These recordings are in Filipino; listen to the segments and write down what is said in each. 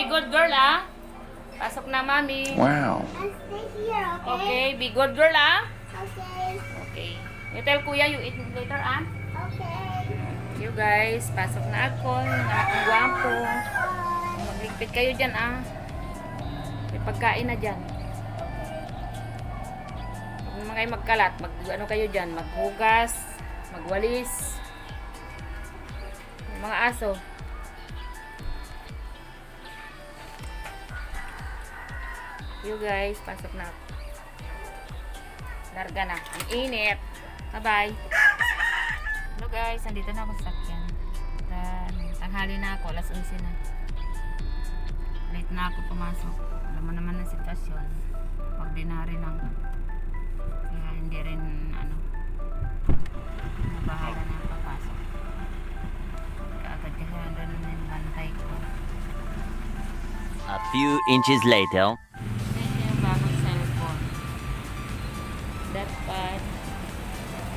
good girl, ah. Pasok na, mami. Wow. I'll stay here, okay? Okay, be good girl, ah. Okay. Okay. You tell kuya, you eat later, ah. Okay. You guys, pasok na ako. Yung aking gwapo. Magligpit kayo dyan, ah. May pagkain na dyan. Huwag naman kayo magkalat. Ano kayo dyan? Maghugas, magwalis. Yung mga aso. You guys, pasok na ako. Larga na. Ang init. Bye-bye. Hello guys, nandito na ako sa sakyan. Tanghali na ako, alas 11 na. Late na ako pumasok. Alam mo naman ang sitwasyon. Ordinary lang. Kaya hindi rin nabahala na papasok. Kaagad kasi nandun na yung bantay ko. A few inches later. Ito yung bagong cellphone. That pad,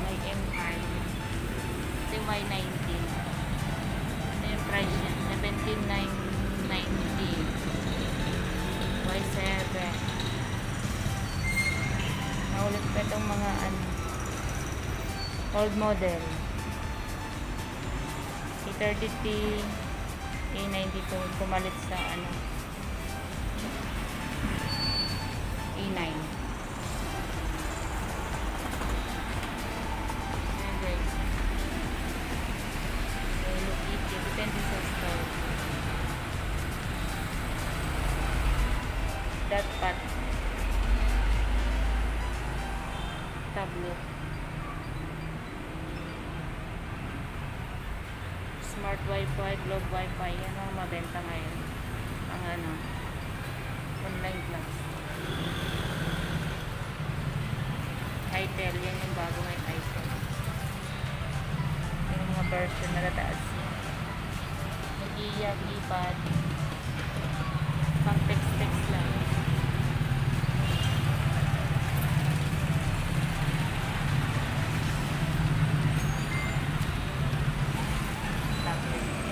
may M5. Ito yung Y90. Ito yung price niya. 17,990. Y7. Naulit pa itong mga old model. C30T A92 pumalit sa E9. Ayan guys. So look it, depende sa store. That part. Tablet. Smart Wi-Fi, Globe Wi-Fi. Yan ang mabenta ngayon. Ang online class. Itel, yan yung bago ngayon Itel. Yung mga version na nataas niya. Nokia, keypad. Pang text-text lang.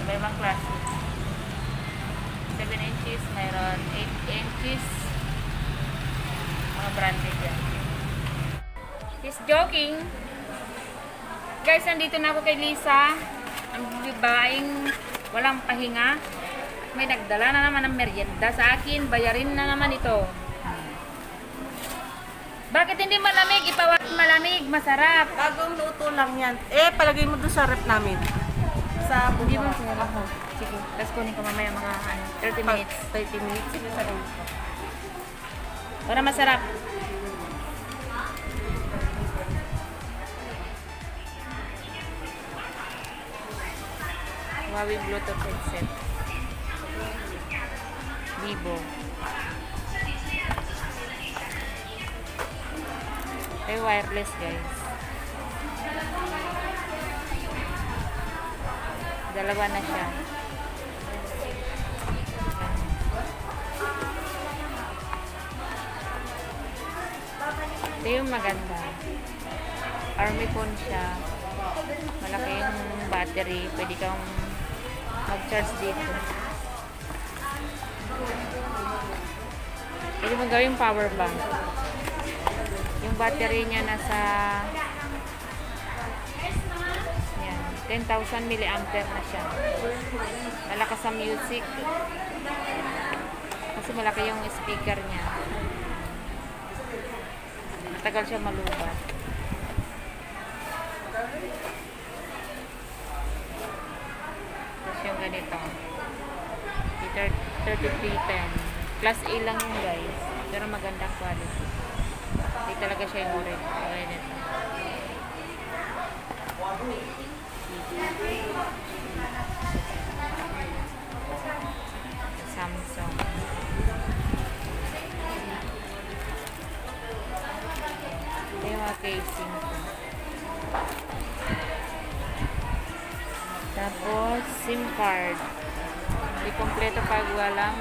Iba-ibang klase. 7 inches, mayroon 8 inches. Mga branded yan. He's joking. Guys, nandito na ako kay Lisa. Ang babaeng walang pahinga. May nagdala na naman ng merienda sa akin. Bayarin na naman ito. Bakit hindi malamig? Ipawat malamig. Masarap. Bagong luto lang yan. Palagay mo doon sa rep namin. Sa Hindi buko. mo masarap ako. Sige. Tapos kunin ko mamaya mga 30 minutes. 30 minutes. Sige, sa rep. Para masarap. Huawei Bluetooth headset. Vivo. Ay wireless guys. Dalawa na siya. Ito yung maganda. Army phone siya. Malaki yung battery. Pwede kang mag-charge dito. Pwede mo gawing power bank. Yung battery niya nasa 10,000 mAh na siya. Malakas sa music. Kasi malaki yung speaker niya. Matagal siya malubat. Tapos yung ganito. 3310. Class A lang yun guys. Pero magandang quality. Hindi talaga siya yung orange. Kaya nito. Samsung. Ito yung mga casing ko. Tapos, SIM card. Hindi kompleto pag walang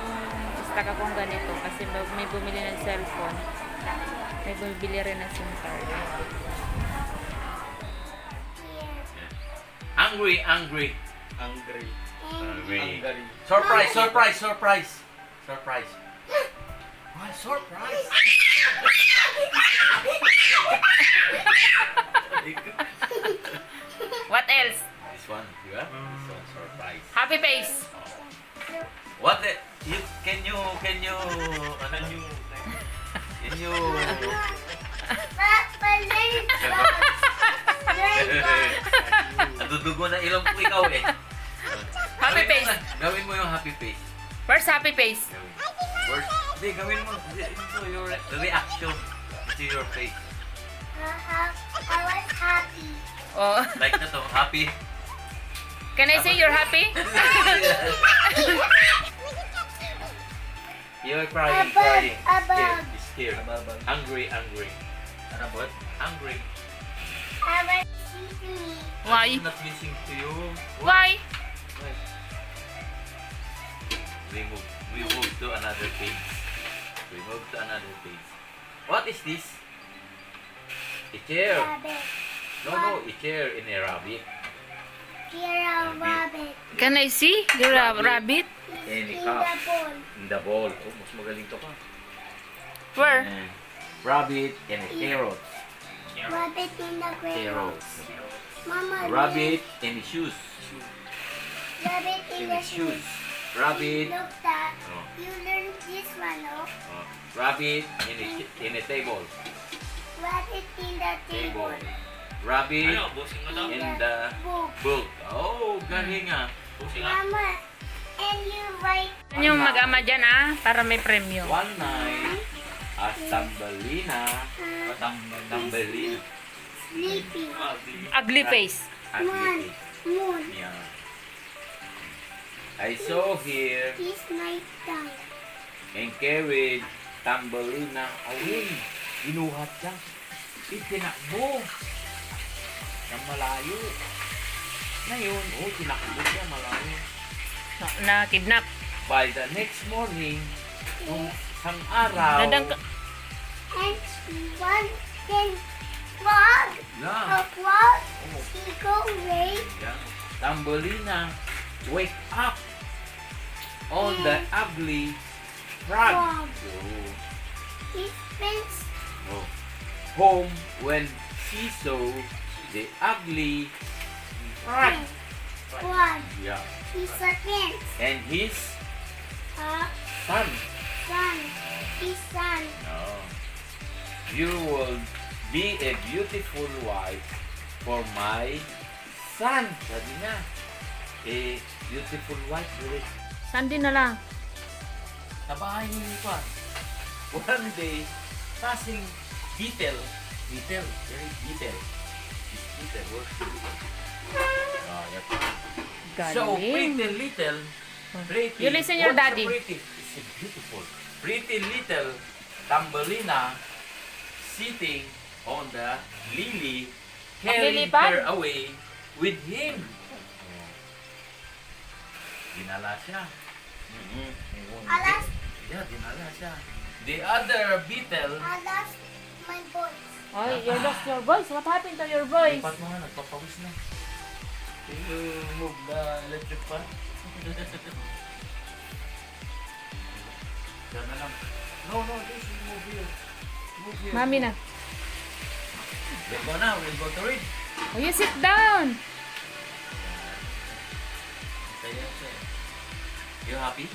stock akong ganito. Kasi may bumili ng cellphone. May bumili rin ng SIM card. Angry. Angry. Surprise. Surprise. Why surprise? What else? This one, yeah? This one surprise. Happy face. What the, can you can you Nadudugo na ilong ko ikaw eh. Happy Gawin mo face. na. Gawin mo yung happy face. Where's happy face? First, hindi, gawin mo. Ito your reaction to your face. I was happy. Oh. Like na to, happy. Can I say you're happy? You're crying, Abang, crying. abang. Scared, scared. Angry, angry. Ano ba? Angry. I was sleepy. Why? I'm not listening to you. Why? Why? We move to another page. We move to another page. What is this? A chair. Rabbit. No, a chair in a rabbit. Here a rabbit. Can I see? You're a rabbit? Any In cup. the bowl. In the bowl. Oh, mas magaling to ka. Where? And rabbit and a carrot. Rabbit in the Carrot. grass. Mama, Rabbit and a shoes. Rabbit in In the a shoes. Rabbit. Look that. Oh. You learned this one, no? Rabbit in a table. Rabbit in the table. Rabbit In in the book. book. Oh, galing ah. Mama, and you write Yan yung mag-ama dyan para may premyo. One night, as Thumbelina, Thumbelina, sleeping. Ugly face. Moon. Moon. Yeah. I saw here It's night time. and carried Thumbelina away. Ginuhat siya. Itinakbo. Ng malayo. Ngayon, tinakbo siya malayo. Na-kidnap. By the next morning, nung isang araw, Dadang And one can frog. yeah, A frog. oh, He go away. yeah. Thumbelina wake up on the ugly frog. Frog. Oh, He spends oh. Home when she saw the ugly frog. frog. Yeah. He spends And his a son. sun. His son. Oh. You will be a beautiful wife for my son. Sabi niya. A beautiful wife. Really. Sunday na lang. Sa bahay niyo pa. One day, passing Beetle. Beetle. Very Beetle. This Beetle. Where's the Beetle? Oh, yep. So, Galing. pretty little. Pretty. You listen your What's daddy. Pretty. It's beautiful. Pretty little Thumbelina sitting on the lily, carrying Lilipad? her away with him. Dinala siya. Alas, Yeah, dinala siya. The other beetle, alas, my voice. Oh, you lost your voice. What happened to your voice? lipat mo nga, nagpapawis na. Can you move the electric fan? Diyan na lang. No, this is move here. Move here. Mami na. We'll go now, we'll go to read. Oh, you sit down. Say. You happy?